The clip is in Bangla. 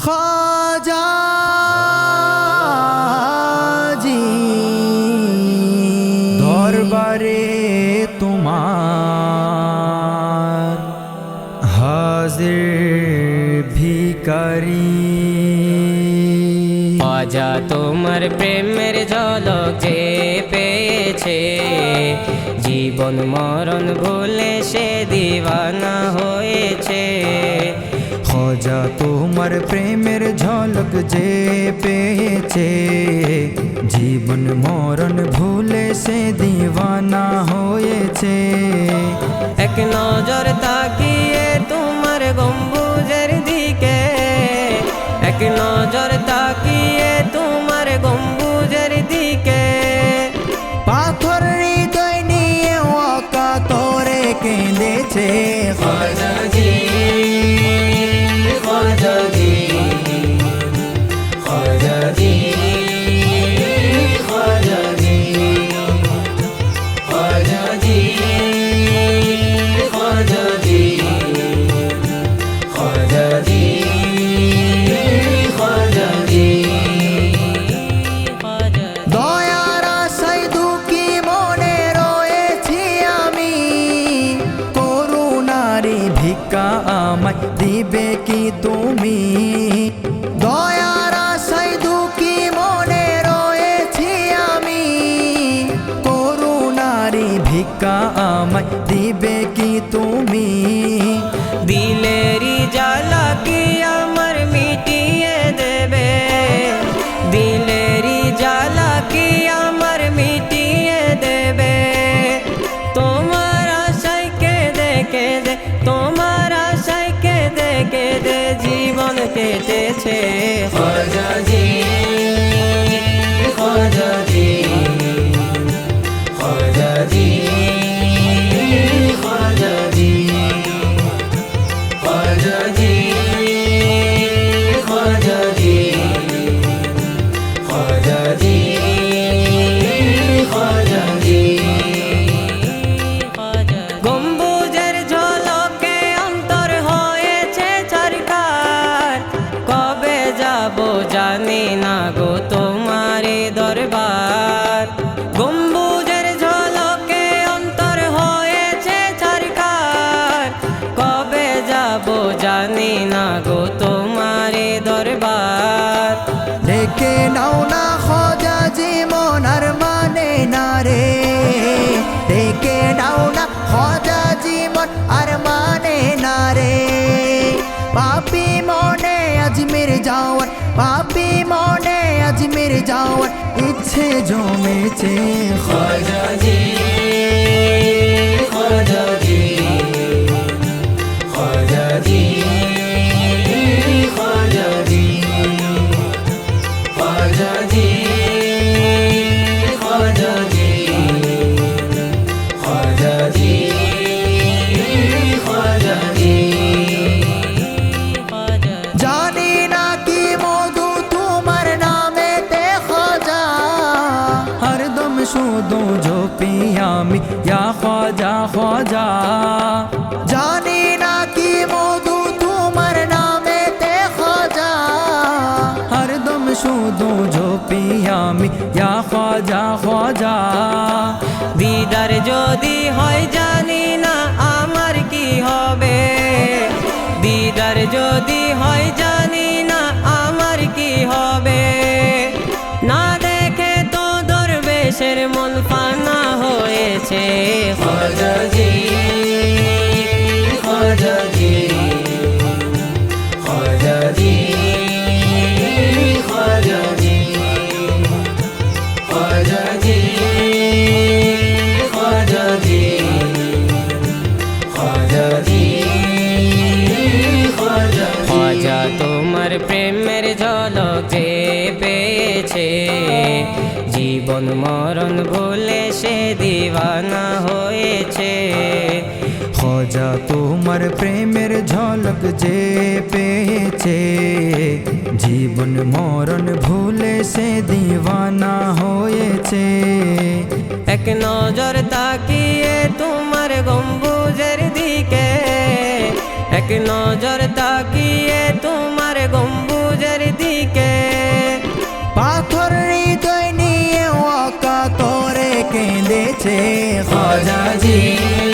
খাজাজি দরবারে তোমার হাজির ভিখারি। খাজা তোমার প্রেমের ঝলক যে পেয়েছে, জীবন মরণ ভুলে সে দিওয়ানা হয়েছে। খাজা তোমার প্রেমের ঝলক যে পেয়েছে, জীবন মরণ ভুলে সে দিওয়ানা হয়েছে। এক নজর তাকিয়ে তোমার গম্বুজের দিকে, এক নজর তাকিয়ে তোমার গম্বুজের দিকে, পাথর হৃদয় নিয়ে অকাতরে কেঁদেছে। খাজাজি খাজাজি খাজাজি খাজাজি খাজাজি খাজাজি খাজাজি খাজাজি। দয়ার আশায় দুঃখী মনে রয়েছি আমি, করুণারে ভিক্ষা আমায় দিবে কি তুমি? দয়ার আশায় দুঃখী মনে রয়েছি আমি, করুণারে ভিক্ষা আমায় দিবে কি তুমি? দিলেরি জ্বালা কি আমার মিটিয়ে দেবে, দিলেরি জ্বালা কি আমার মিটিয়ে দেবে। তোমার আশায় কেঁদে কেঁদে, তোমার আশায় কেঁদে কেঁদে জীবন কেটেছে। খাজাজি খাজাজি খাজাজি খাজাজি খাজাজি খাজাজি খাজাজি খাজাজি। গম্বুজের ঝলকে অন্তর হয়েছে ছারখার, কবে যাব জানি না গো তোমারে দরবার। গম্বুজের ঝলকে অন্তর হয়েছে ছারখার, কবে যাব জানি না গো তোমারে দরবার। ডেকে নাও না খাজাজি মন আর মানে না রে, ডেকে নাও না খাজাজি মন আর মানে না রে। পাপি মনে আজমির যাওয়ার, পাপি মনে আজমির যাওয়ার ইচ্ছে জমেছে। খাজাজি খাজাজি খাজাজি খাজাজি খাজাজি খাজাজি খাজাজি খাজাজি। জানি না কি মধু তোমার নামেতে খাজা, হরদম শুধু ঝোপি আমি ইয়া খাজা খাজা। জানি না কি মধু তোমার নামেতে খাজা, হরদম শুধু ঝোপি আমি ইয়া খাজা খাজা। দিদার যদি হয় জানি না আমার কি হবে, দিদার যদি হয় জানি না আমার কি হবে। না দেখে তো দরবেশের মন ফানা হয়েছে। খাজাজি খাজাজি খাজাজি খাজাজি খাজাজি খাজাজি খাজাজি খাজাজি। খাজা তোমার প্রেমের ঝলক যে পেয়েছে, জীবন মরণ ভুলে সে দিওয়ানা হয়েছে। খাজা তোমার প্রেমের ঝলক যে পেয়েছে, জীবন মরণ ভুলে সে দিওয়ানা হয়েছে। এক নজর তাকিয়ে তোমার গম্বুজের দিকে, এক নজর তাকিয়ে তোমার গম্বুজ গেছে খাজাজি